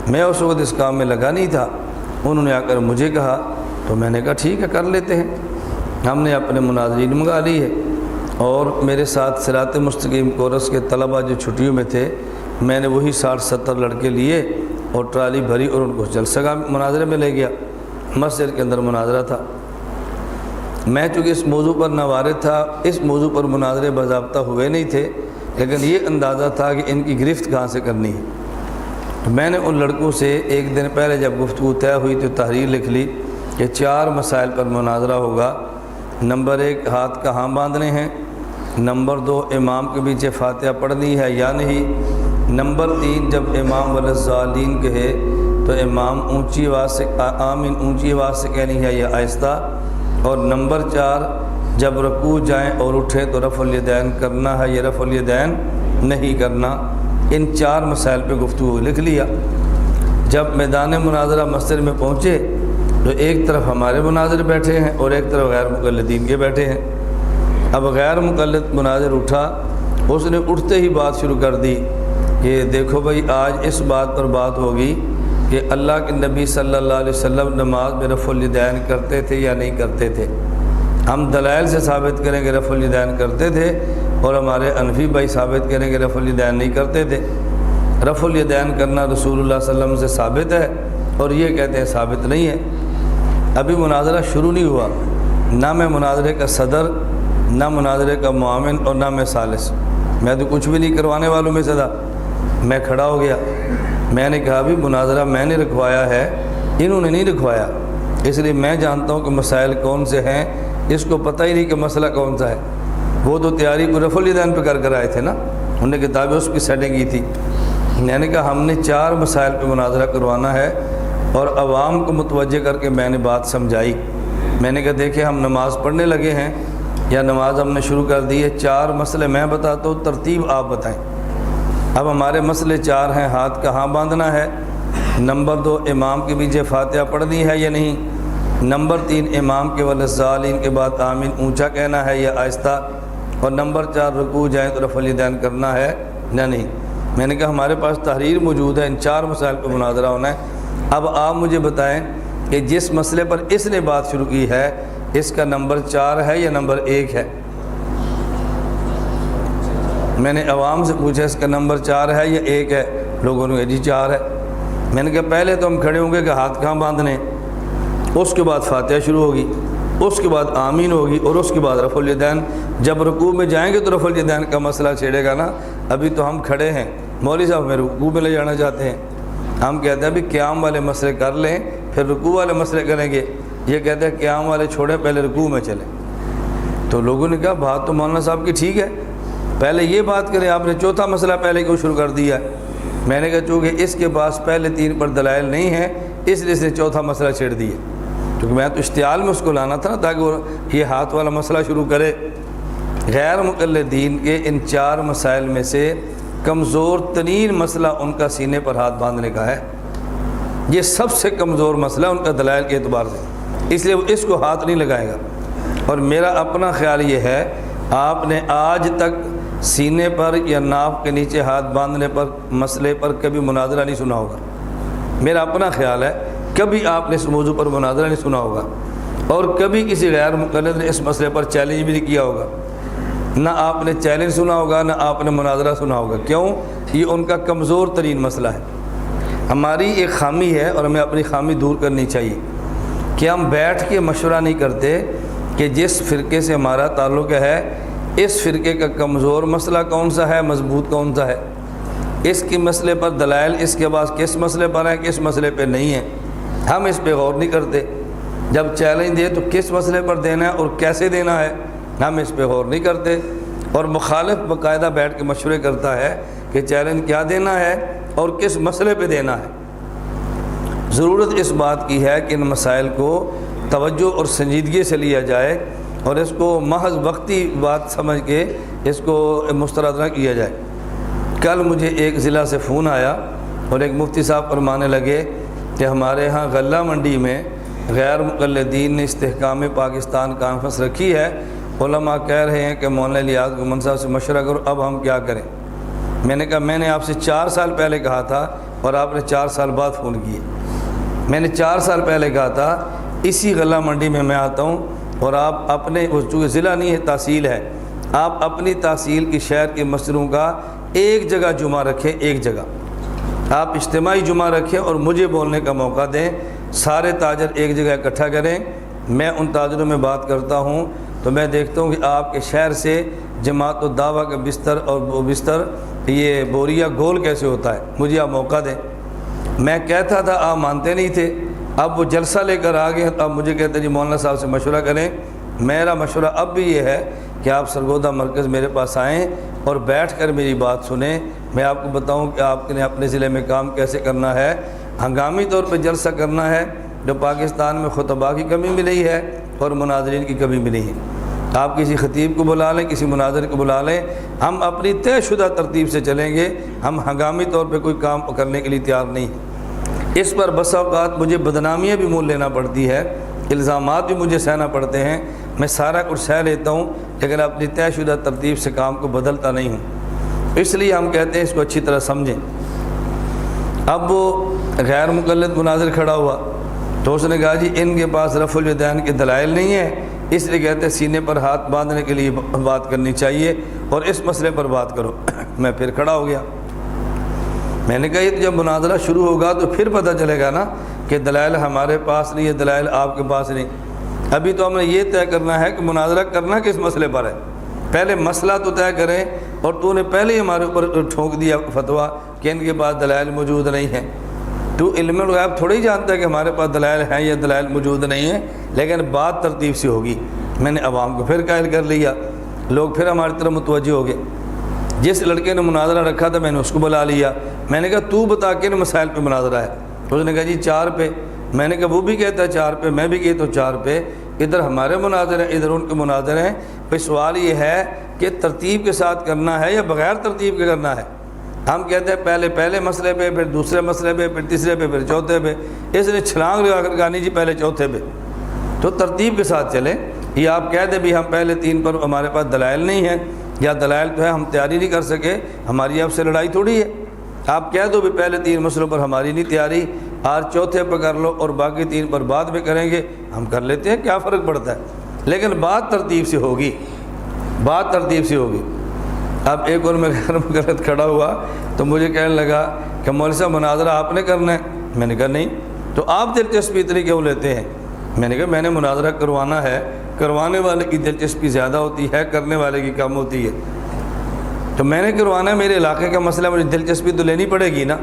میں اس وقت اس کام میں لگا نہیں تھا، انہوں نے آ کر مجھے کہا تو میں نے کہا ٹھیک ہے کر لیتے ہیں۔ ہم نے اپنے مناظرین منگا لی ہے، اور میرے ساتھ صراط مستقیم کورس کے طلبہ جو چھٹیوں میں تھے، میں نے وہی 60-70 لڑکے لیے اور ٹرالی بھری اور ان کو جلسہ گاہ مناظرے میں لے گیا۔ مسجد کے اندر مناظرہ تھا، میں چونکہ اس موضوع پر ناوارد تھا، اس موضوع پر مناظرے باضابطہ ہوئے نہیں تھے، لیکن یہ اندازہ تھا کہ ان کی گرفت کہاں سے کرنی ہے۔ تو میں نے ان لڑکوں سے ایک دن پہلے جب گفتگو طے ہوئی تو تحریر لکھ لی کہ 4 مسائل پر مناظرہ ہوگا۔ نمبر 1 ہاتھ کہاں باندھنے ہیں، نمبر 2 امام کے پیچھے فاتحہ پڑھنی ہے یا نہیں، نمبر 3 جب امام والضالین کہے تو امام اونچی آواز سے آمین اونچی آواز سے کہنی ہے یا آہستہ، اور نمبر 4 جب رکوع جائیں اور اٹھیں تو رفع الیدین کرنا ہے یا رفع الیدین نہیں کرنا۔ ان 4 مسائل پہ گفتگو لکھ لیا۔ جب میدان مناظرہ مسجد میں پہنچے تو ایک طرف ہمارے مناظر بیٹھے ہیں اور ایک طرف غیر مقلدین کے بیٹھے ہیں۔ اب غیر مقلد مناظر اٹھا، اس نے اٹھتے ہی بات شروع کر دی کہ دیکھو بھائی آج اس بات پر بات ہوگی کہ اللہ کے نبی صلی اللہ علیہ وسلم نماز میں رفع الیدین کرتے تھے یا نہیں کرتے تھے۔ ہم دلائل سے ثابت کریں کہ رفع الیدین کرتے تھے، اور ہمارے انفی بھائی ثابت کریں کہ رفع الیدین نہیں کرتے تھے۔ رفع الیدین کرنا رسول اللہ صلی اللہ علیہ وسلم سے ثابت ہے، اور یہ کہتے ہیں ثابت نہیں ہے۔ ابھی مناظرہ شروع نہیں ہوا، نہ میں مناظرے کا صدر، نہ مناظرے کا معاون، اور نہ میں ثالث، میں تو کچھ بھی نہیں کروانے والوں میں سے تھا۔ میں کھڑا ہو گیا، میں نے کہا بھی مناظرہ میں نے رکھوایا ہے، انہوں نے نہیں رکھوایا، اس لیے میں جانتا ہوں کہ مسائل کون سے ہیں، اس کو پتہ ہی نہیں کہ مسئلہ کون سا ہے۔ وہ تو تیاری کو رفع الیدین پہ کر آئے تھے نا، انہوں نے کتابیں اس کی سیٹنگ کی تھی۔ میں نے کہا ہم نے 4 مسائل پہ مناظرہ کروانا ہے، اور عوام کو متوجہ کر کے میں نے بات سمجھائی۔ میں نے کہا دیکھیں ہم نماز پڑھنے لگے ہیں یا نماز ہم نے شروع کر دی ہے، 4 مسئلے میں بتاتا ہوں، ترتیب آپ بتائیں۔ اب ہمارے مسئلے 4 ہیں، ہاتھ کہاں باندھنا ہے، نمبر 2 امام کے پیچھے فاتحہ پڑھنی ہے یا نہیں، نمبر 3 امام کے والضالین کے بعد آمین اونچا کہنا ہے یا آہستہ، اور نمبر 4 رکوع جائیں تو رفع الیدین کرنا ہے یا نہیں۔ میں نے کہا ہمارے پاس تحریر موجود ہے، ان 4 مسائل پہ مناظرہ ہونا ہے۔ اب آپ مجھے بتائیں کہ جس مسئلے پر اس نے بات شروع کی ہے، اس کا نمبر 4 ہے یا نمبر 1 ہے؟ میں نے عوام سے پوچھا اس کا نمبر 4 ہے یا 1 ہے؟ لوگوں نے کہا جی 4 ہے۔ میں نے کہا پہلے تو ہم کھڑے ہوں گے کہ ہاتھ کہاں باندھنے، اس کے بعد فاتحہ شروع ہوگی، اس کے بعد آمین ہوگی، اور اس کے بعد رفع الیدین۔ جب رکوع میں جائیں گے تو رفع الیدین کا مسئلہ چھیڑے گا نا۔ ابھی تو ہم کھڑے ہیں، مولوی صاحب میں رکوع میں لے جانا چاہتے ہیں۔ ہم کہتے ہیں ابھی قیام والے مسئلے کر لیں پھر رکوع والے مسئلے کریں گے، یہ کہتے ہیں قیام والے چھوڑیں پہلے رکوع میں چلیں۔ تو لوگوں نے کہا بات تو مولانا صاحب کی ٹھیک ہے، پہلے یہ بات کریں، آپ نے چوتھا مسئلہ پہلے کیوں شروع کر دیا ہے؟ میں نے کہا چونکہ اس کے پاس پہلے 3 پر دلائل نہیں ہیں، اس لیے اس نے چوتھا مسئلہ چھیڑ دیا، کیونکہ میں تو اشتعال میں اس کو لانا تھا نا تاکہ وہ یہ ہاتھ والا مسئلہ شروع کرے۔ غیر مقلدین کے ان 4 مسائل میں سے کمزور ترین مسئلہ ان کا سینے پر ہاتھ باندھنے کا ہے، یہ سب سے کمزور مسئلہ ان کا دلائل کے اعتبار سے، اس لیے وہ اس کو ہاتھ نہیں لگائے گا۔ اور میرا اپنا خیال یہ ہے آپ نے آج تک سینے پر یا ناف کے نیچے ہاتھ باندھنے پر مسئلے پر کبھی مناظرہ نہیں سنا ہوگا، میرا اپنا خیال ہے کبھی آپ نے اس موضوع پر مناظرہ نہیں سنا ہوگا، اور کبھی کسی غیر مقلد نے اس مسئلے پر چیلنج بھی نہیں کیا ہوگا، نہ آپ نے چیلنج سنا ہوگا نہ آپ نے مناظرہ سنا ہوگا۔ کیوں؟ یہ ان کا کمزور ترین مسئلہ ہے۔ ہماری ایک خامی ہے اور ہمیں اپنی خامی دور کرنی چاہیے کہ ہم بیٹھ کے مشورہ نہیں کرتے کہ جس فرقے سے ہمارا تعلق ہے اس فرقے کا کمزور مسئلہ کون سا ہے، مضبوط کون سا ہے، اس کے مسئلے پر دلائل اس کے پاس کس مسئلے پر ہے، کس مسئلے پہ نہیں ہے، ہم اس پہ غور نہیں کرتے۔ جب چیلنج دے تو کس مسئلے پر دینا ہے اور کیسے دینا ہے، ہم اس پہ غور نہیں کرتے۔ اور مخالف باقاعدہ بیٹھ کے مشورے کرتا ہے کہ چیلنج کیا دینا ہے اور کس مسئلے پہ دینا ہے۔ ضرورت اس بات کی ہے کہ ان مسائل کو توجہ اور سنجیدگی سے لیا جائے اور اس کو محض وقتی بات سمجھ کے اس کو مسترد نہ کیا جائے۔ کل مجھے ایک ضلع سے فون آیا اور ایک مفتی صاحب فرمانے لگے کہ ہمارے ہاں غلہ منڈی میں غیر مقلدین نے استحکام پاکستان کانفرنس رکھی ہے، علماء کہہ رہے ہیں کہ مولانا الیاس گمن صاحب سے مشورہ کرو اب ہم کیا کریں۔ میں نے کہا میں نے آپ سے 4 سال پہلے کہا تھا اور آپ نے 4 سال بعد فون کیے۔ میں نے 4 سال پہلے کہا تھا اسی غلہ منڈی میں آتا ہوں اور آپ اپنے چونکہ ضلع نہیں ہے تحصیل ہے، آپ اپنی تحصیل کی شہر کے مسجدوں کا ایک جگہ جمعہ رکھیں، ایک جگہ آپ اجتماعی جمعہ رکھیں اور مجھے بولنے کا موقع دیں، سارے تاجر ایک جگہ اکٹھا کریں، میں ان تاجروں میں بات کرتا ہوں تو میں دیکھتا ہوں کہ آپ کے شہر سے جماعت الدعوہ کا بستر اور وہ بستر یہ بوریا گول کیسے ہوتا ہے، مجھے آپ موقع دیں۔ میں کہتا تھا آپ مانتے نہیں تھے، اب وہ جلسہ لے کر آ گئے، اب مجھے کہتے ہیں جی مولانا صاحب سے مشورہ کریں۔ میرا مشورہ اب بھی یہ ہے کہ آپ سرگودا مرکز میرے پاس آئیں اور بیٹھ کر میری بات سنیں، میں آپ کو بتاؤں کہ آپ نے اپنے ضلع میں کام کیسے کرنا ہے۔ ہنگامی طور پہ جلسہ کرنا ہے جو پاکستان میں خطباء کی کمی ملی ہے اور مناظرین کی کمی ملی ہے۔ آپ کسی خطیب کو بلا لیں، کسی مناظر کو بلا لیں، ہم اپنی طے شدہ ترتیب سے چلیں گے، ہم ہنگامی طور پہ کوئی کام کرنے کے لیے تیار نہیں ہیں۔ اس پر بسا اوقات مجھے بدنامیاں بھی مول لینا پڑتی ہے، الزامات بھی مجھے سہنا پڑتے ہیں، میں سارا کچھ سہ لیتا ہوں لیکن اپنی طے شدہ ترتیب سے کام کو بدلتا نہیں ہوں۔ اس لیے ہم کہتے ہیں اس کو اچھی طرح سمجھیں۔ اب وہ غیر مقلد مناظر کھڑا ہوا تو اس نے کہا جی ان کے پاس رفع الیدین کے دلائل نہیں ہیں، اس لیے کہتے ہیں سینے پر ہاتھ باندھنے کے لیے بات کرنی چاہیے اور اس مسئلے پر بات کرو۔ میں پھر کھڑا ہو گیا، میں نے کہا یہ جب مناظرہ شروع ہوگا تو پھر پتہ چلے گا نا کہ دلائل ہمارے پاس نہیں ہے، دلائل آپ کے پاس نہیں۔ ابھی تو ہم نے یہ طے کرنا ہے کہ مناظرہ کرنا کس مسئلے پر ہے، پہلے مسئلہ تو طے کریں، اور تو نے پہلے ہی ہمارے اوپر ٹھونک دیا فتویٰ کہ ان کے پاس دلائل موجود نہیں ہیں۔ تو علم الغیب تھوڑی جانتا ہے کہ ہمارے پاس دلائل ہیں یا دلائل موجود نہیں ہیں، لیکن بات ترتیب سے ہوگی۔ میں نے عوام کو پھر قائل کر لیا، لوگ پھر ہماری طرف متوجہ ہو گئے۔ جس لڑکے نے مناظرہ رکھا تھا میں نے اس کو بلا لیا، میں نے کہا تو بتا کن مسائل پہ مناظرہ ہے؟ اس نے کہا جی 4 پہ۔ میں نے کہا وہ بھی کہتا ہے 4 پہ، میں بھی کہتا ہوں 4 پہ، ادھر ہمارے مناظر ہیں ادھر ان کے مناظر ہیں۔ پھر سوال یہ ہے کہ ترتیب کے ساتھ کرنا ہے یا بغیر ترتیب کے کرنا ہے؟ ہم کہتے ہیں پہلے مسئلے پہ، پھر دوسرے مسئلے پہ، پھر تیسرے پہ، پھر چوتھے پہ۔ اس نے چھلانگ لگا کر کہا نہیں جی پہلے چوتھے پہ۔ تو ترتیب کے ساتھ چلیں، یہ آپ کہہ دیں بھی ہم پہلے 3 پر ہمارے پاس دلائل نہیں ہیں یا دلائل تو ہے ہم تیاری نہیں کر سکے، ہماری آپ سے لڑائی تھوڑی ہے۔ آپ کہہ دو بھی پہلے 3 مسئلوں پر ہماری نہیں تیاری، آج چوتھے پر کر لو اور باقی 3 پر بعد میں کریں گے، ہم کر لیتے ہیں، کیا فرق پڑتا ہے؟ لیکن بات ترتیب سے ہوگی، بات ترتیب سے ہوگی۔ اب ایک اور میں غیر مقلد کھڑا ہوا تو مجھے کہنے لگا کہ مولوی صاحب مناظرہ آپ نے کرنا ہے؟ میں نے کہا نہیں۔ تو آپ دلچسپی اتنی کیوں لیتے ہیں؟ میں نے کہا میں نے مناظرہ کروانا ہے، کروانے والے کی دلچسپی زیادہ ہوتی ہے، کرنے والے کی کم ہوتی ہے۔ تو میں نے کروانا ہے، میرے علاقے کا مسئلہ، مجھے دلچسپی تو لینی پڑے گی نا۔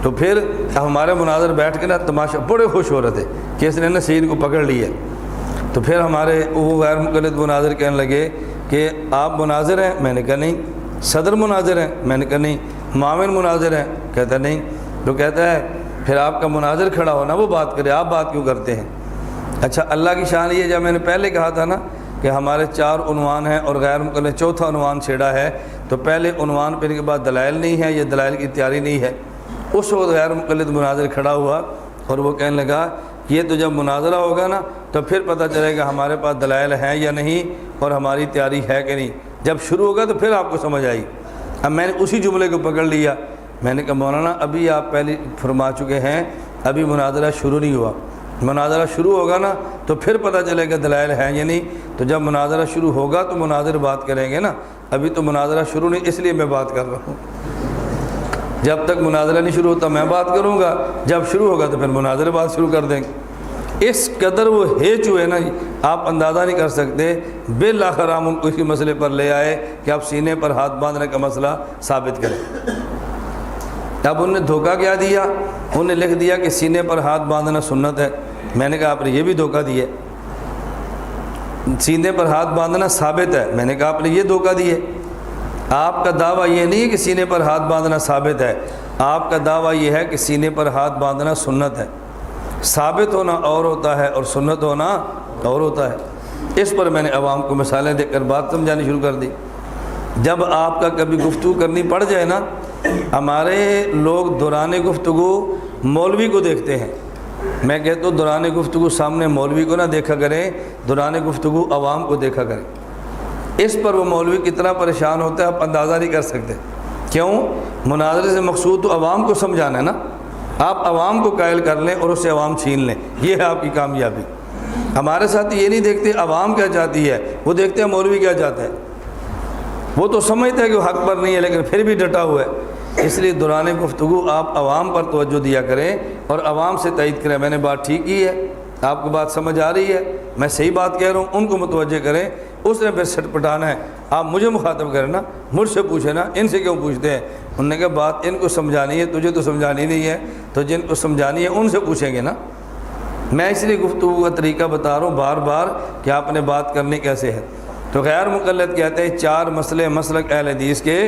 تو پھر ہمارے مناظر بیٹھ کے نا تماشا بڑے خوش ہو رہے تھے کہ اس نے نا سین کو پکڑ لیا۔ تو پھر ہمارے وہ غیر مقلد مناظر کہنے لگے کہ آپ مناظر ہیں؟ میں نے کہا نہیں۔ صدر مناظر ہیں؟ میں نے کہا نہیں۔ معاون مناظر ہیں؟ کہتا نہیں۔ تو کہتا ہے پھر آپ کا مناظر کھڑا ہونا وہ بات کرے، آپ بات کیوں کرتے ہیں؟ اچھا اللہ کی شان یہ جب میں نے پہلے کہا تھا نا کہ ہمارے 4 عنوان ہیں اور غیر مقلد چوتھا عنوان چھیڑا ہے، تو پہلے عنوان پہ ان کے بعد دلائل نہیں ہے یا دلائل کی تیاری نہیں ہے۔ اس وقت غیر مقلد مناظر کھڑا ہوا اور وہ کہنے لگا یہ تو جب مناظرہ ہوگا نا تو پھر پتہ چلے گا ہمارے پاس دلائل ہیں یا نہیں اور ہماری تیاری ہے کہ نہیں، جب شروع ہوگا تو پھر آپ کو سمجھ آئی۔ اب میں نے اسی جملے کو پکڑ لیا، میں نے کہا مولانا ابھی آپ پہلے فرما چکے ہیں، ابھی مناظرہ شروع نہیں ہوا، مناظرہ شروع ہوگا نا تو پھر پتہ چلے گا دلائل ہیں یا نہیں، تو جب مناظرہ شروع ہوگا تو مناظر بات کریں گے نا، ابھی تو مناظرہ شروع نہیں، اس لیے میں بات کر رہا ہوں۔ جب تک مناظرہ نہیں شروع ہوتا میں بات کروں گا، جب شروع ہوگا تو پھر مناظر بات شروع کر دیں گے۔ اس قدر وہ ہیچ ہوئے نا آپ اندازہ نہیں کر سکتے۔ بالآخر ہم ان کو اسی مسئلے پر لے آئے کہ آپ سینے پر ہاتھ باندھنے کا مسئلہ ثابت کریں۔ اب انہوں نے دھوکہ کیا دیا، انہوں نے لکھ دیا کہ سینے پر ہاتھ باندھنا سنت ہے۔ میں نے کہا آپ نے یہ بھی دھوکہ دیا، سینے پر ہاتھ باندھنا ثابت ہے۔ میں نے کہا آپ نے یہ دھوکہ دیا۔ آپ کا دعویٰ یہ نہیں ہے کہ سینے پر ہاتھ باندھنا ثابت ہے، آپ کا دعویٰ یہ ہے کہ سینے پر ہاتھ باندھنا سنت ہے۔ ثابت ہونا اور ہوتا ہے اور سنت ہونا اور ہوتا ہے۔ اس پر میں نے عوام کو مثالیں دے کر بات سمجھانی شروع کر دی۔ جب آپ کا کبھی گفتگو کرنی پڑ جائے نا، ہمارے لوگ دوران گفتگو مولوی کو دیکھتے ہیں، میں کہتا ہوں دوران گفتگو سامنے مولوی کو نہ دیکھا کریں، دوران گفتگو عوام کو دیکھا کریں۔ اس پر وہ مولوی کتنا پریشان ہوتا ہے آپ اندازہ نہیں کر سکتے۔ کیوں؟ مناظرے سے مقصود تو عوام کو سمجھانا ہے نا، آپ عوام کو قائل کر لیں اور اس سے عوام چھین لیں، یہ ہے آپ کی کامیابی۔ ہمارے ساتھ یہ نہیں دیکھتے عوام کیا چاہتی ہے، وہ دیکھتے ہیں مولوی کیا چاہتا ہے۔ وہ تو سمجھتا ہے کہ وہ حق پر نہیں ہے لیکن پھر بھی ڈٹا ہوا ہے۔ اس لیے دوران گفتگو آپ عوام پر توجہ دیا کریں اور عوام سے تائید کریں، میں نے بات ٹھیک کی ہے، آپ کو بات سمجھ آ رہی ہے، میں صحیح بات کہہ رہا ہوں، ان کو متوجہ کریں۔ اس نے پھر سٹ پٹانا ہے، آپ مجھے مخاطب کریں نا، مجھ سے پوچھیں نا، ان سے کیوں پوچھتے ہیں؟ انہوں نے کہا بات ان کو سمجھانی ہے، تجھے تو سمجھانی نہیں ہے، تو جن کو سمجھانی ہے ان سے پوچھیں گے نا۔ میں اس لیے گفتگو کا طریقہ بتا رہا ہوں بار بار کہ آپ نے بات کرنی کیسے ہے۔ تو غیر مقلد کہتے ہیں 4 مسئلے مسلک اہل حدیث کے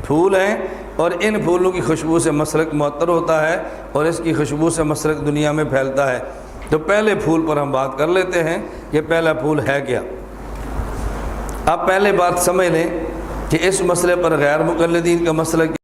پھول ہیں، اور ان پھولوں کی خوشبو سے مسلک معطر ہوتا ہے اور اس کی خوشبو سے مسلک دنیا میں پھیلتا ہے۔ تو پہلے پھول پر ہم بات کر لیتے ہیں کہ پہلا پھول ہے کیا۔ آپ پہلے بات سمجھ لیں کہ اس مسئلے پر غیر مقلدین کا مسلک